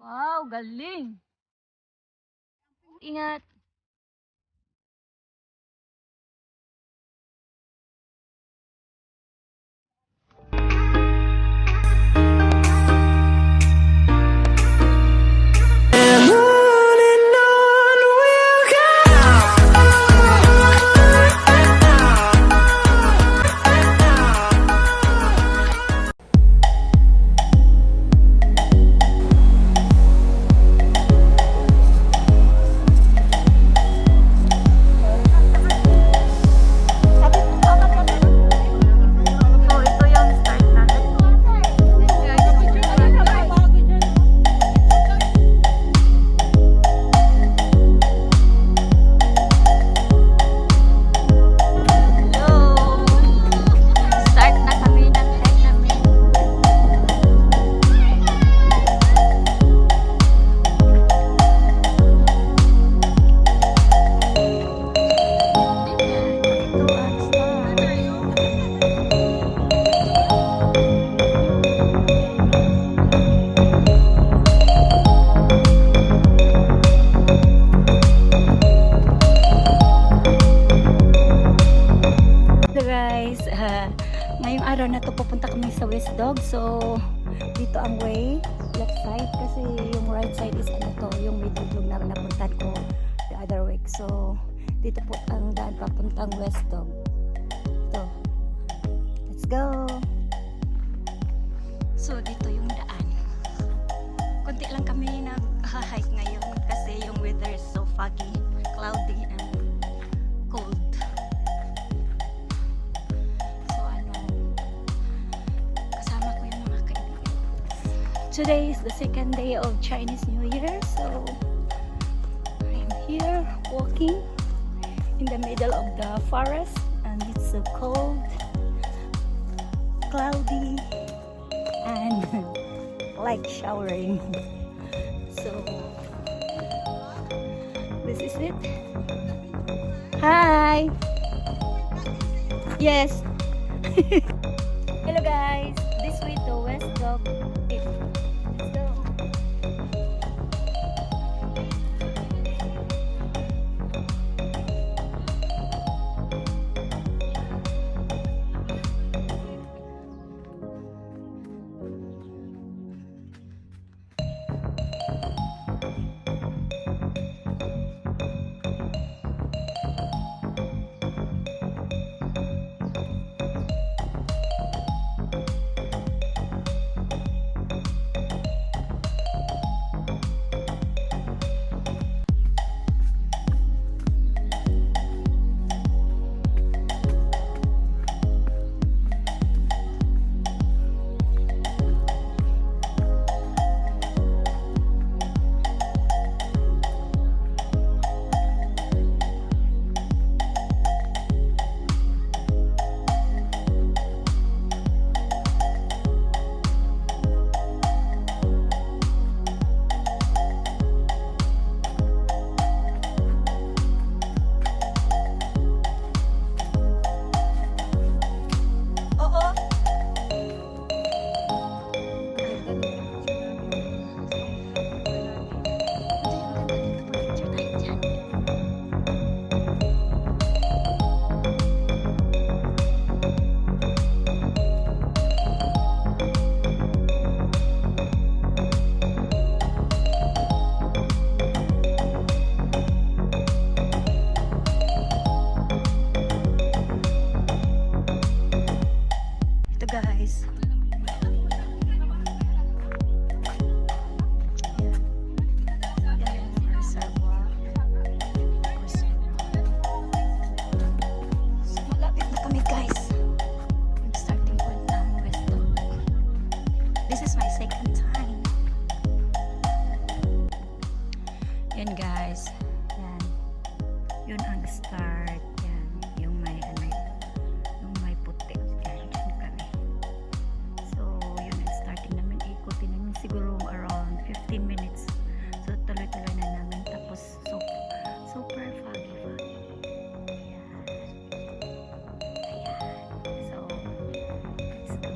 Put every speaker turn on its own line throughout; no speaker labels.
Wow, galing. Ingat. Ngayong araw na to pupunta kami sa West Dog. So dito ang way, left side, kasi yung right side is ano to, yung middle na napuntan ko the other way. So dito po ang daan papuntang West Dog. So let's go. So dito yung daan. Konti lang kami nag-hike ngayon kasi yung weather is so foggy, cloudy and cold. Today is the second day of Chinese New Year, so I'm here walking in the middle of the forest, and it's so cold, cloudy, and like showering. So this is it. Hi. Yes. Hello guys. This way to West Dog. Guys, malapit na kami guys. Yung starting point ng West Dog. This is my second time. Yan guys, yan, yun ang start. Yan yung may ano, yung may puti. Siguro around 15 minutes. So tuloy-tuloy na namin. Tapos super foggy. Ayan. So let's go.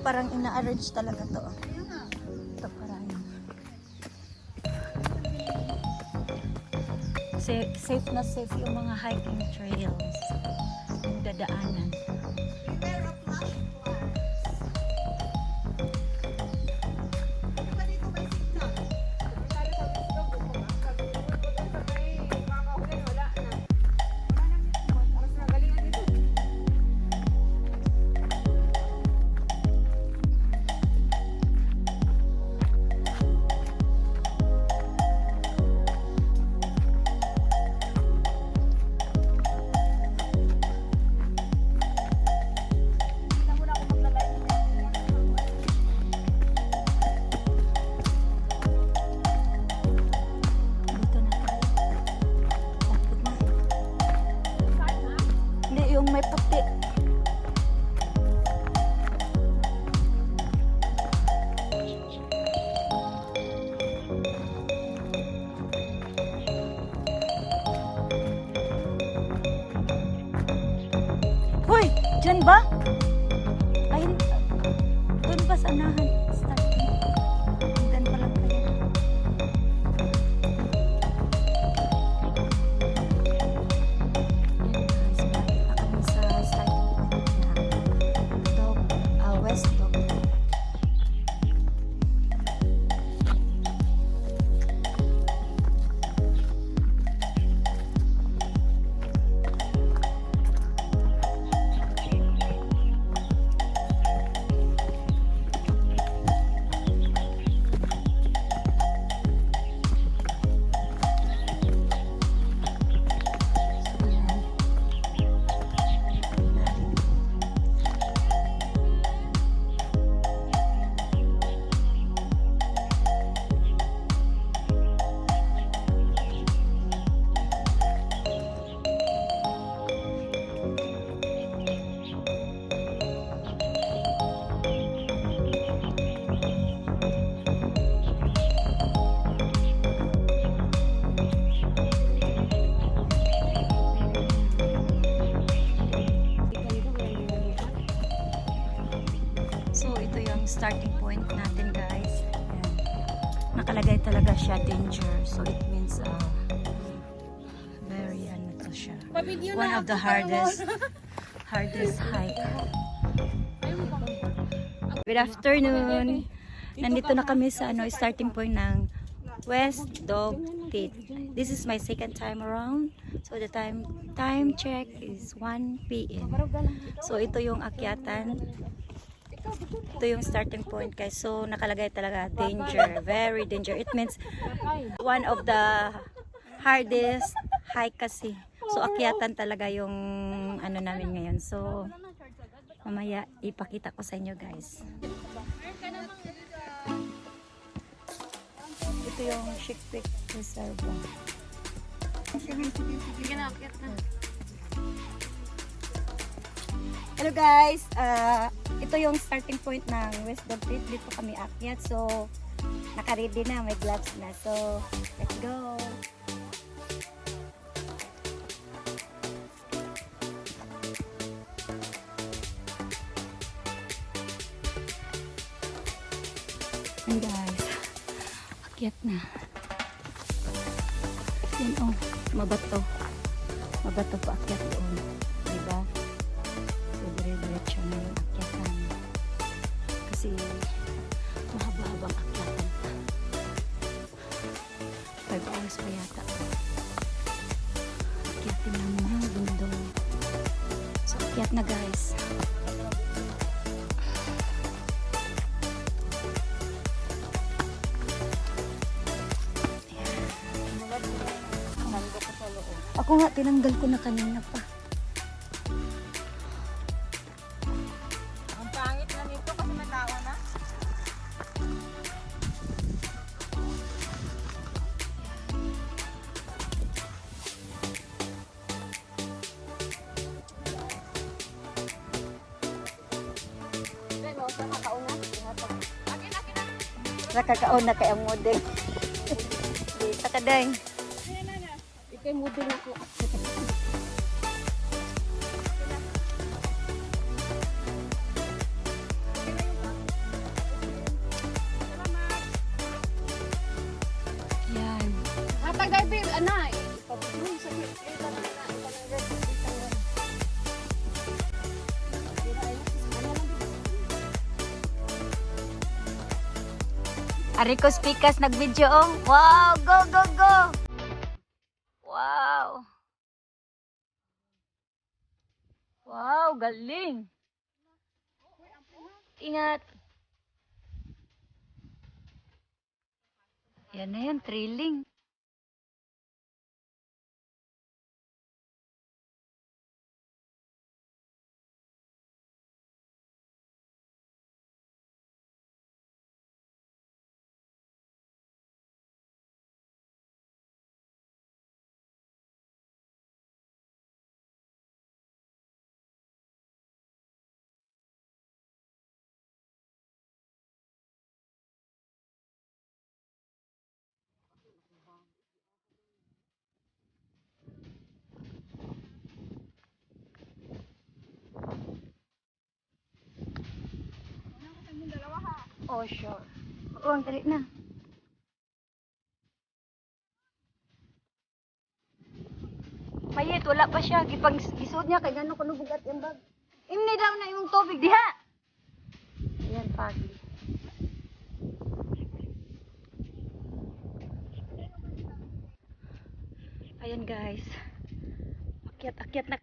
parang ina-arrange talaga to. Ito parang safe na safe yung mga hiking trails. Yung dadaanan. Yung may puti. Hoy! Diyan ba? Ayun. Doon ba sa anahan? Starting. Hanggan pa lang kaya. So, ito yung starting point natin, guys. Ayan. Nakalagay talaga siya danger. So, it means very ano to siya. One of the hardest hike. Good afternoon. Nandito na kami sa starting point ng West Dog Pit. This is my second time around. So, the time check is 1 p.m. So, ito yung akyatan. Ito yung starting point, guys. So nakalagay talaga danger, very danger. It means one of the hardest hike kasi. So akyatan talaga yung ano namin ngayon. So mamaya ipakita ko sa inyo, guys. Ito yung Chick Peak Reserve. Hello, guys. Ito yung starting point ng West Dog Pit. Dito kami akyat. So, naka-ready na. May gloves na. So, let's go. And guys, akyat na. Yan, oh. Mabato. Mabato pa akyat doon. Diba? So, dire-diretso na yung akyatan. Kasi mahaba-habang akyatan pa. 5 hours pa yata. Akyatin ng mga bundong. So, akyat na, guys. Ako nga, tinanggal ko na kanina pa.
Ang pangit na nito kasi matawa na.
Nakakaon na kay ang model. Di, takaday.
Ikay model ako.
Ariko Spikas nag-video. Oh. Wow, go, go, go. Wow. Wow, galing. Ingat. Yan na yan, thrilling. Oh, sure. Oo, ang dali na. Mayet, wala pa siya. Gisuot niya kay gano'n kuno bugat yung bag. Imni daw na yung tubig diha. Ayan, pagi. Ayan guys. Akyat na.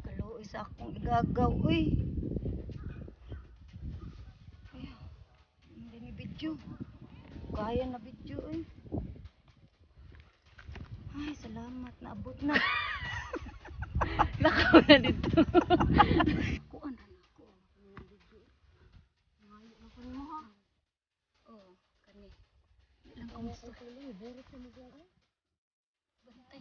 Kaluoy sa akong igagaw. Uy. Ay, hindi ni video. Kaya na video eh. Ay, salamat. Naabot na. Nakaw na dito. Kuan na ako. Ngayon na ko mo ha. Oh, kani. Ilang kamusta. Burot sa mga. Bantay.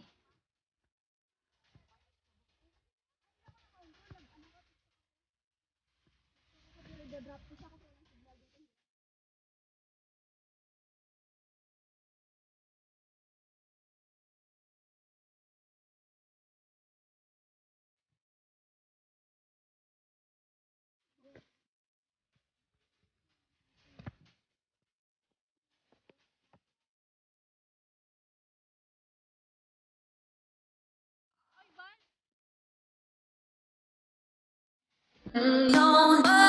No